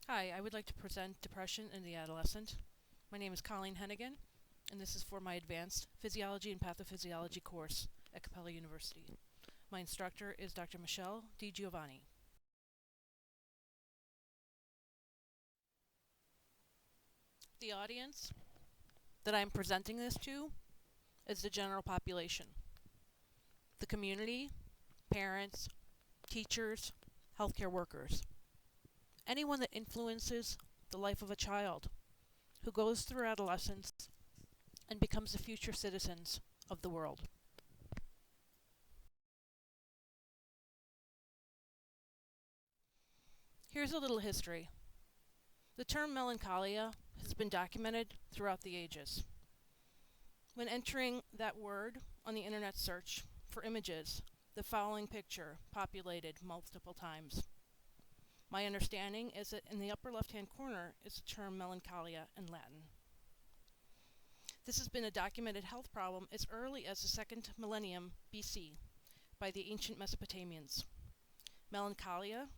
Hi, I would like to present Depression in the Adolescent. My name is Colleen Hennigan, and this is for my Advanced Physiology and Pathophysiology course at Capella University. My instructor is Dr. Michelle Di Giovanni. The audience that I'm presenting this to is the general population. The community, parents, teachers, healthcare workers. Anyone that influences the life of a child who goes through adolescence and becomes the future citizens of the world. Here's a little history. The term melancholia has been documented throughout the ages. When entering that word on the internet search for images, the following picture populated multiple times. My understanding is that in the upper left-hand corner is the term melancholia in Latin. This has been a documented health problem as early as the 2nd millennium BC by the ancient Mesopotamians. Melancholia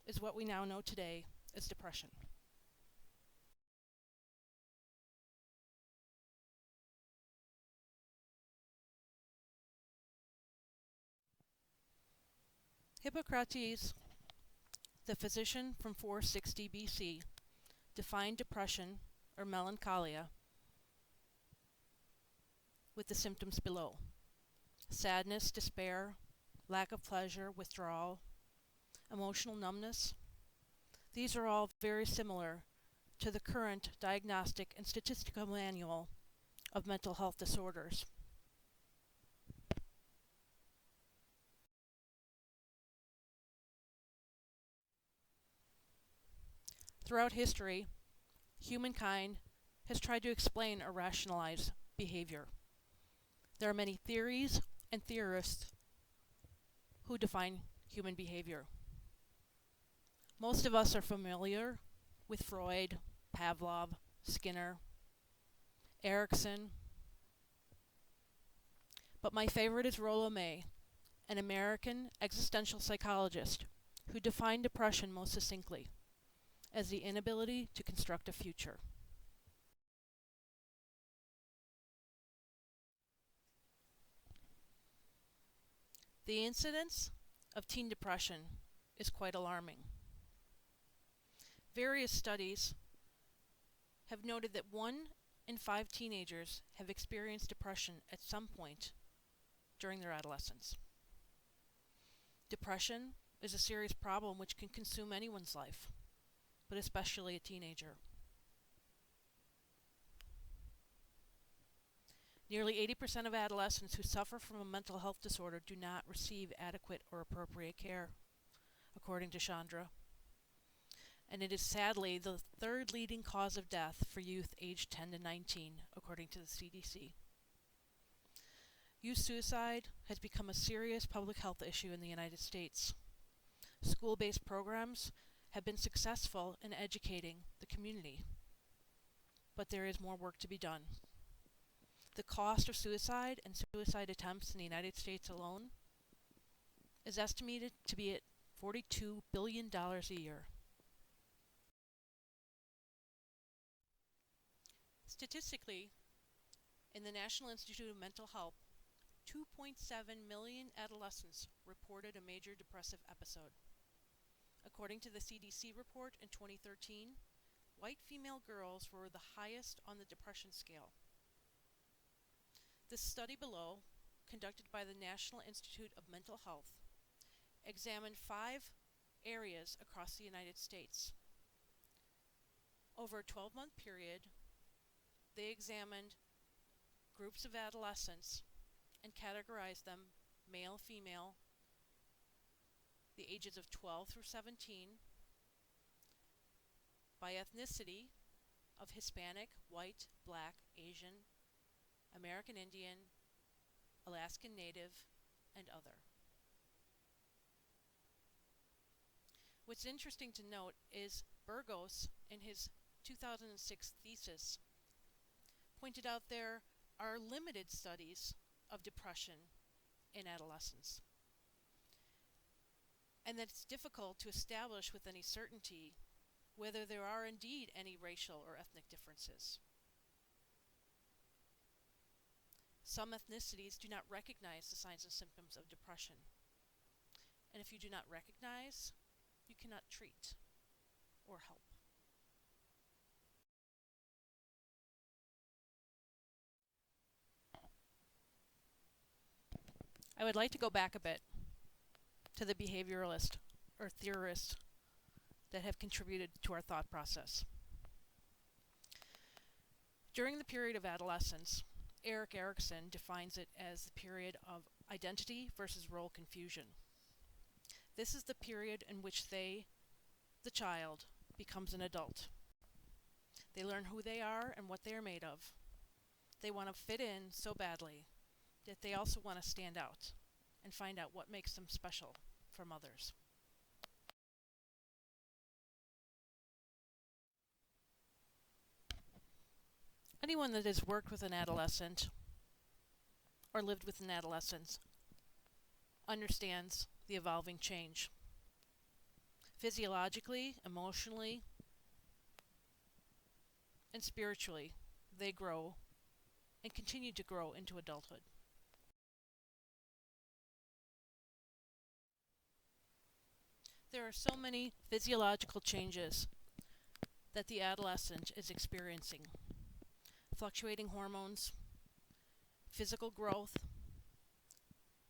is what we now know today as depression. Hippocrates, the physician from 460 BC, defined depression or melancholia with the symptoms below: sadness, despair, lack of pleasure, withdrawal, emotional numbness. These are all very similar to the current Diagnostic and Statistical Manual of Mental Health Disorders. Throughout history, humankind has tried to explain or rationalize behavior. There are many theories and theorists who define human behavior. Most of us are familiar with Freud, Pavlov, Skinner, Erikson, but my favorite is Rollo May, an American existential psychologist who defined depression most succinctly as the inability to construct a future. The incidence of teen depression is quite alarming. Various studies have noted that 1 in 5 teenagers have experienced depression at some point during their adolescence. Depression is a serious problem which can consume anyone's life, but especially a teenager. Nearly 80% of adolescents who suffer from a mental health disorder do not receive adequate or appropriate care, according to Chandra. And it is sadly the third leading cause of death for youth aged 10 to 19, according to the CDC. Youth suicide has become a serious public health issue in the United States. School-based programs have been successful in educating the community, but there is more work to be done. The cost of suicide and suicide attempts in the United States alone is estimated to be at $42 billion a year. Statistically, in the National Institute of Mental Health, 2.7 million adolescents reported a major depressive episode. According to the CDC report in 2013, white female girls were the highest on the depression scale. This study below, conducted by the National Institute of Mental Health, examined 5 areas across the United States. Over a 12-month period, they examined groups of adolescents and categorized them male, female, the ages of 12 through 17, by ethnicity of Hispanic, white, black, Asian, American Indian, Alaskan Native, and other. What's interesting to note is Burgos, in his 2006 thesis, pointed out there are limited studies of depression in adolescence, and that it's difficult to establish with any certainty whether there are indeed any racial or ethnic differences. Some ethnicities do not recognize the signs and symptoms of depression. And if you do not recognize, you cannot treat or help. I would like to go back a bit to the behavioralist or theorists that have contributed to our thought process. During the period of adolescence, Erik Erikson defines it as the period of identity versus role confusion. This is the period in which the child, becomes an adult. They learn who they are and what they are made of. They want to fit in so badly that they also want to stand out and find out what makes them special from others. Anyone that has worked with an adolescent or lived with an adolescent understands the evolving change. Physiologically, emotionally, and spiritually, they grow and continue to grow into adulthood. There are so many physiological changes that the adolescent is experiencing. Fluctuating hormones, physical growth,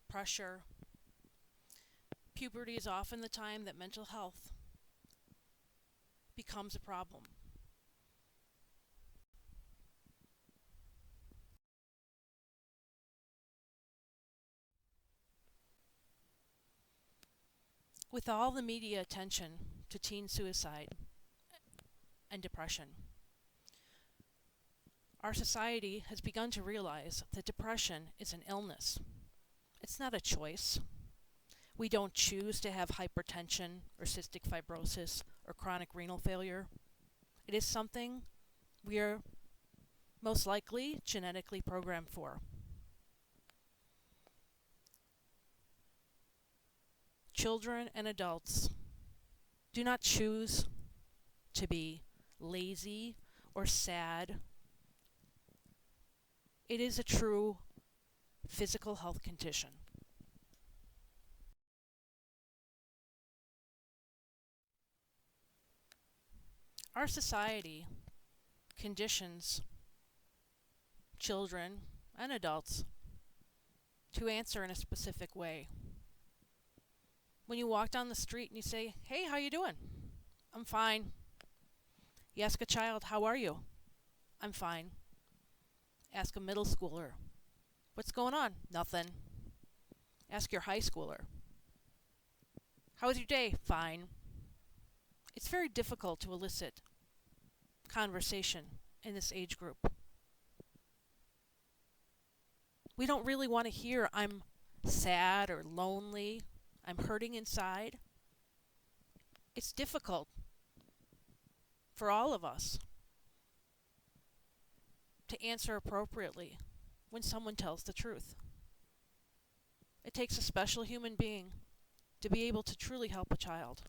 pressure. Puberty is often the time that mental health becomes a problem. With all the media attention to teen suicide and depression, our society has begun to realize that depression is an illness. It's not a choice. We don't choose to have hypertension or cystic fibrosis or chronic renal failure. It is something we are most likely genetically programmed for. Children and adults do not choose to be lazy or sad. It is a true physical health condition. Our society conditions children and adults to answer in a specific way. When you walk down the street and you say, "Hey, how you doing?" "I'm fine." You ask a child, "How are you?" "I'm fine." Ask a middle schooler, "What's going on?" "Nothing." Ask your high schooler, "How was your day?" "Fine." It's very difficult to elicit conversation in this age group. We don't really want to hear, "I'm sad" or "lonely," "I'm hurting inside." It's difficult for all of us to answer appropriately when someone tells the truth. It takes a special human being to be able to truly help a child,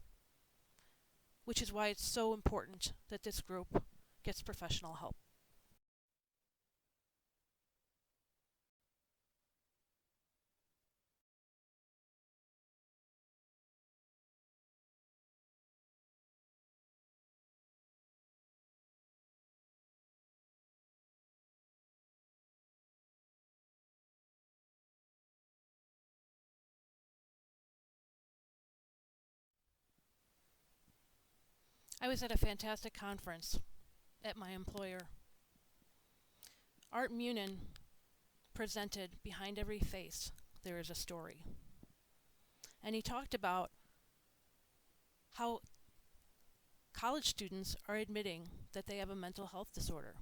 which is why it's so important that this group gets professional help. I was at a fantastic conference at my employer. Art Munin presented "Behind Every Face, There is a Story." And he talked about how college students are admitting that they have a mental health disorder.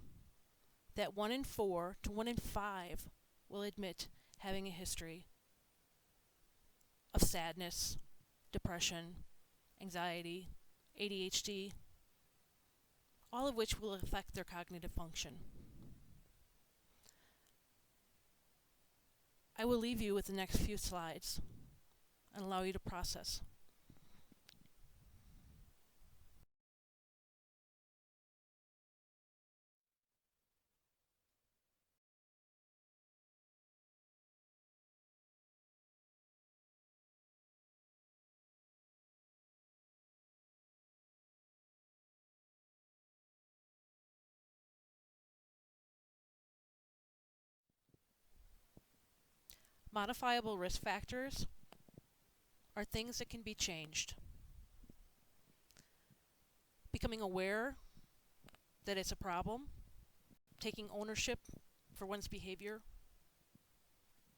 That 1 in 4 to 1 in 5 will admit having a history of sadness, depression, anxiety, ADHD, all of which will affect their cognitive function. I will leave you with the next few slides and allow you to process. Modifiable risk factors are things that can be changed. Becoming aware that it's a problem, taking ownership for one's behavior,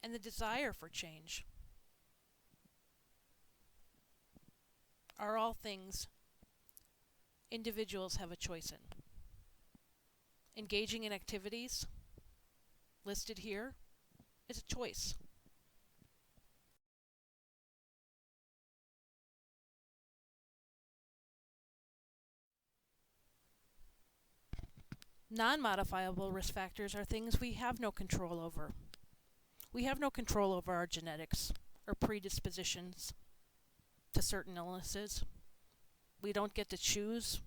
and the desire for change are all things individuals have a choice in. Engaging in activities listed here is a choice. Non-modifiable risk factors are things we have no control over. We have no control over our genetics or predispositions to certain illnesses. We don't get to choose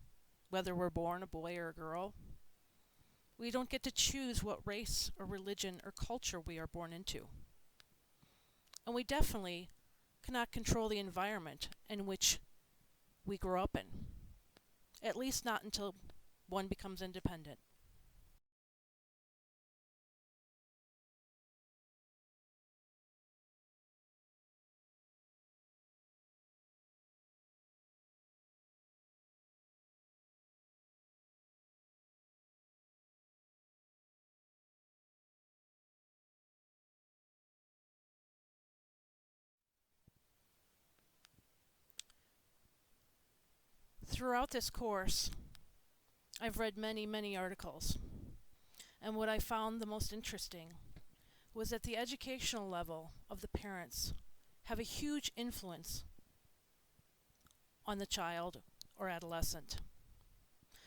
whether we're born a boy or a girl. We don't get to choose what race or religion or culture we are born into. And we definitely cannot control the environment in which we grow up in, at least not until one becomes independent. Throughout this course, I've read many, many articles, and what I found the most interesting was that the educational level of the parents have a huge influence on the child or adolescent.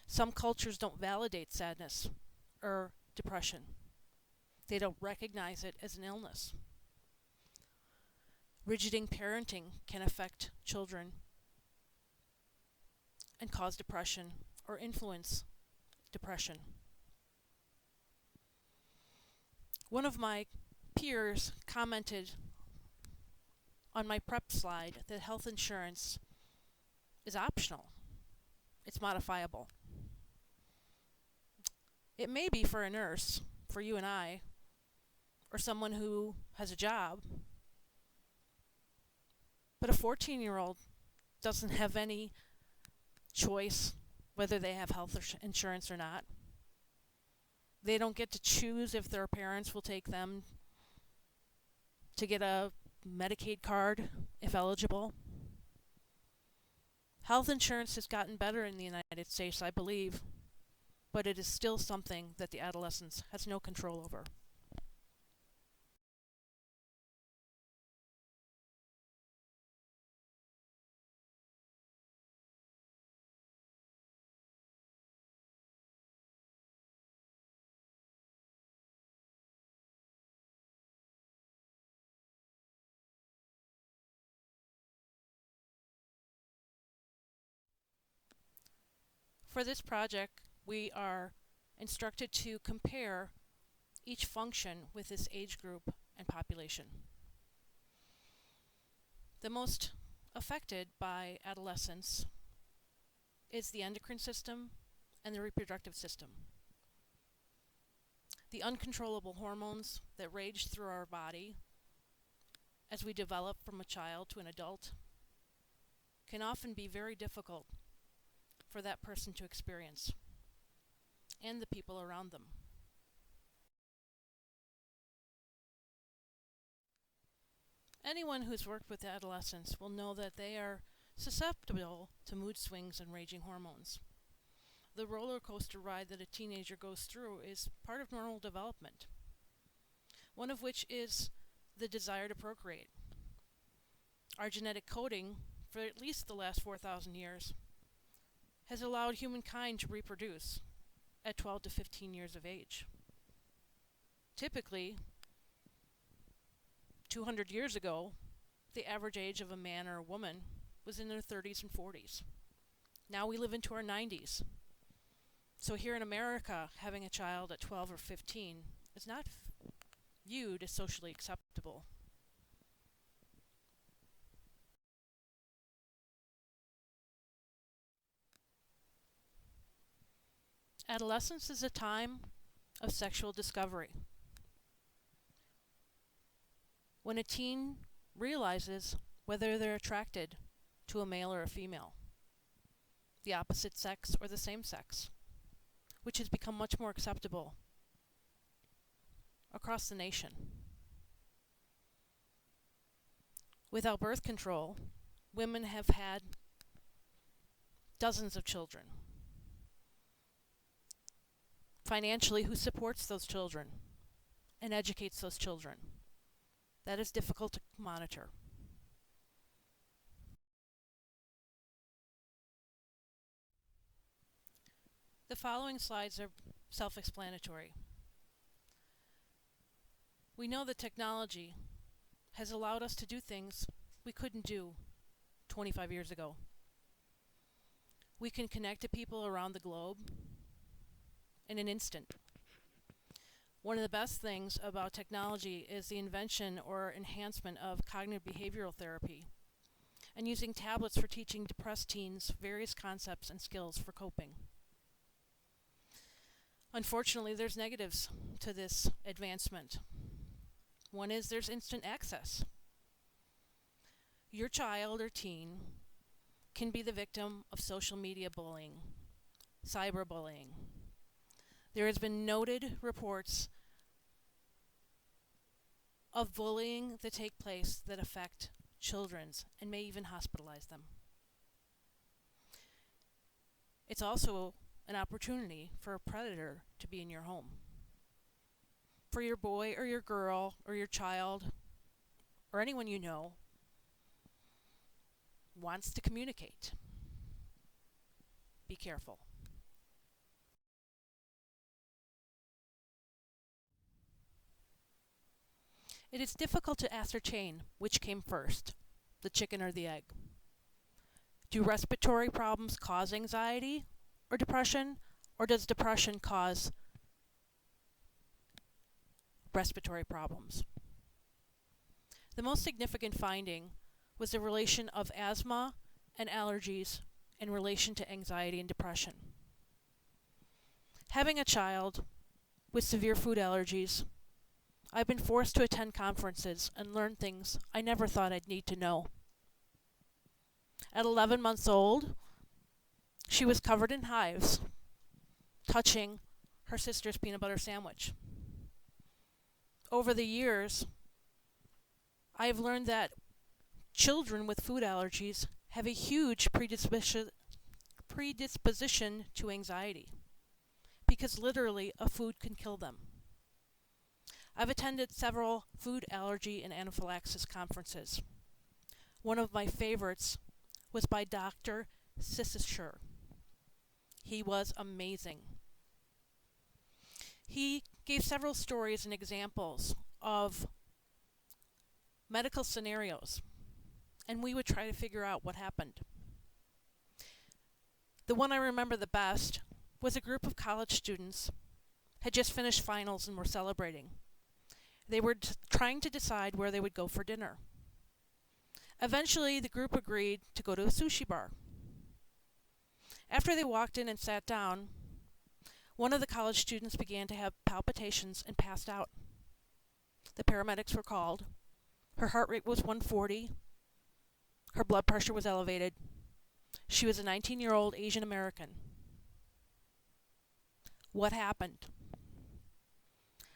Some cultures don't validate sadness or depression. They don't recognize it as an illness. Rigid parenting can affect children and cause depression or influence depression. One of my peers commented on my prep slide that health insurance is optional. It's modifiable. It may be for a nurse, for you and I, or someone who has a job, but a 14-year-old doesn't have any choice whether they have health insurance or not. They don't get to choose if their parents will take them to get a Medicaid card if eligible. Health insurance has gotten better in the United States, I believe, but it is still something that the adolescent has no control over. For this project, we are instructed to compare each function with this age group and population. The most affected by adolescence is the endocrine system and the reproductive system. The uncontrollable hormones that rage through our body as we develop from a child to an adult can often be very difficult for that person to experience and the people around them. Anyone who's worked with adolescents will know that they are susceptible to mood swings and raging hormones. The roller coaster ride that a teenager goes through is part of normal development, one of which is the desire to procreate. Our genetic coding, for at least the last 4,000 years, has allowed humankind to reproduce at 12 to 15 years of age. Typically, 200 years ago, the average age of a man or a woman was in their 30s and 40s. Now we live into our 90s. So here in America, having a child at 12 or 15 is not viewed as socially acceptable. Adolescence is a time of sexual discovery. when a teen realizes whether they're attracted to a male or a female, the opposite sex or the same sex, which has become much more acceptable across the nation. Without birth control, women have had dozens of children. Financially, who supports those children and educates those children? That is difficult to monitor. The following slides are self-explanatory. We know that technology has allowed us to do things we couldn't do 25 years ago. We can connect to people around the globe in an instant. One of the best things about technology is the invention or enhancement of cognitive behavioral therapy and using tablets for teaching depressed teens various concepts and skills for coping. Unfortunately, there's negatives to this advancement. One is there's instant access. Your child or teen can be the victim of social media bullying, cyberbullying. There has been noted reports of bullying that take place that affect children and may even hospitalize them. It's also an opportunity for a predator to be in your home. For your boy or your girl or your child or anyone you know wants to communicate. Be careful. It is difficult to ascertain which came first, the chicken or the egg. Do respiratory problems cause anxiety or depression, or does depression cause respiratory problems? The most significant finding was the relation of asthma and allergies in relation to anxiety and depression. Having a child with severe food allergies, I've been forced to attend conferences and learn things I never thought I'd need to know. At 11 months old, she was covered in hives, touching her sister's peanut butter sandwich. Over the years, I've learned that children with food allergies have a huge predisposition to anxiety, because literally a food can kill them. I've attended several food allergy and anaphylaxis conferences. One of my favorites was by Dr. Sisser. He was amazing. He gave several stories and examples of medical scenarios, and we would try to figure out what happened. The one I remember the best was a group of college students had just finished finals and were celebrating. They were trying to decide where they would go for dinner. Eventually, the group agreed to go to a sushi bar. After they walked in and sat down, one of the college students began to have palpitations and passed out. The paramedics were called. Her heart rate was 140. Her blood pressure was elevated. She was a 19-year-old Asian American. What happened?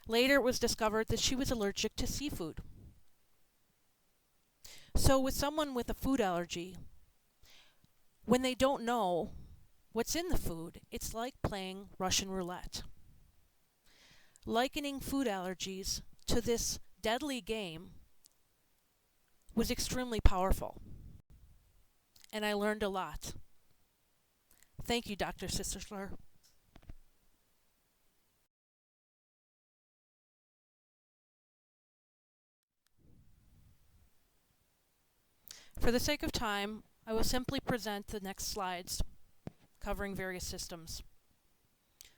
Later, it was discovered that she was allergic to seafood. So with someone with a food allergy, when they don't know what's in the food, it's like playing Russian roulette. Likening food allergies to this deadly game was extremely powerful, and I learned a lot. Thank you, Dr. Sisler. For the sake of time, I will simply present the next slides covering various systems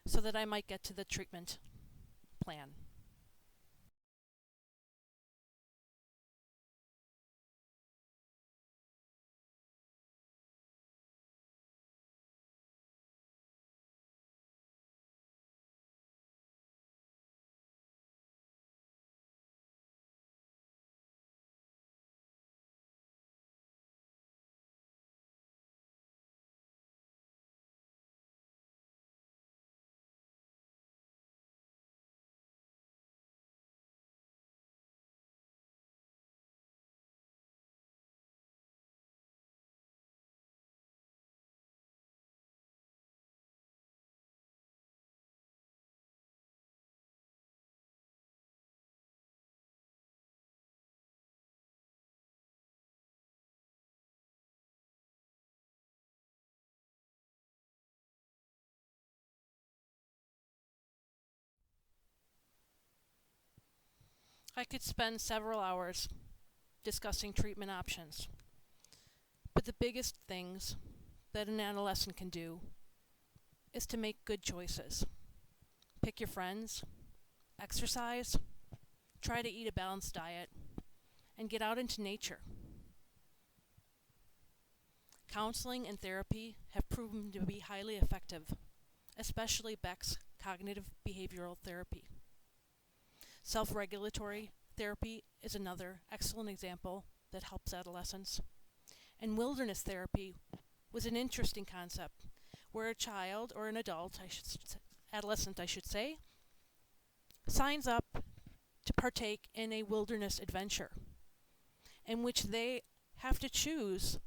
so that I might get to the treatment plan. I could spend several hours discussing treatment options, but the biggest things that an adolescent can do is to make good choices. Pick your friends, exercise, try to eat a balanced diet, and get out into nature. Counseling and therapy have proven to be highly effective, especially Beck's cognitive behavioral therapy. Self-regulatory therapy is another excellent example that helps adolescents. And wilderness therapy was an interesting concept where a child or an adult, adolescent I should say, signs up to partake in a wilderness adventure in which they have to choose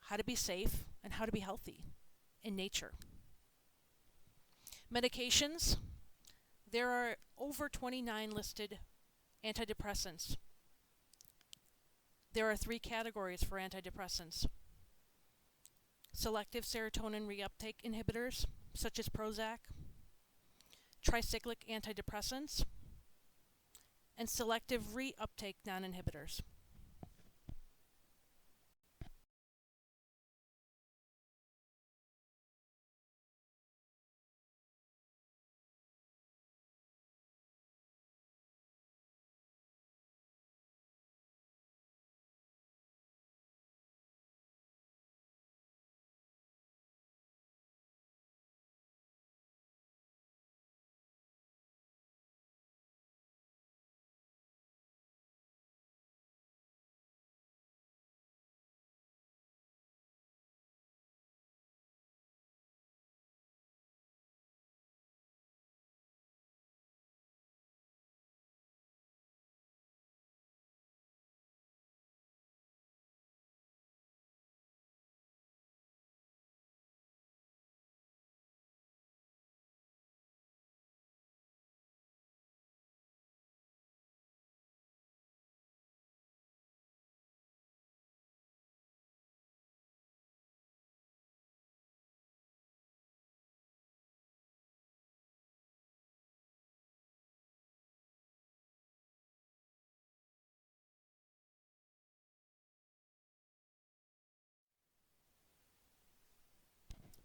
how to be safe and how to be healthy in nature. Medications. There are over 29 listed antidepressants. There are 3 categories for antidepressants: selective serotonin reuptake inhibitors, such as Prozac, tricyclic antidepressants, and selective reuptake non-inhibitors.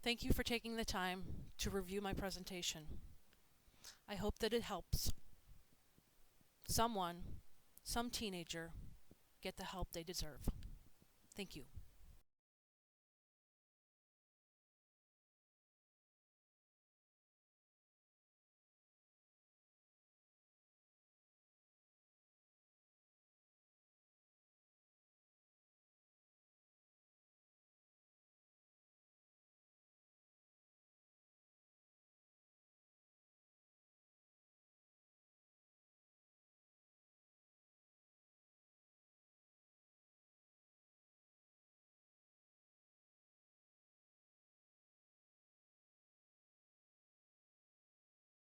Thank you for taking the time to review my presentation. I hope that it helps someone, some teenager, get the help they deserve. Thank you.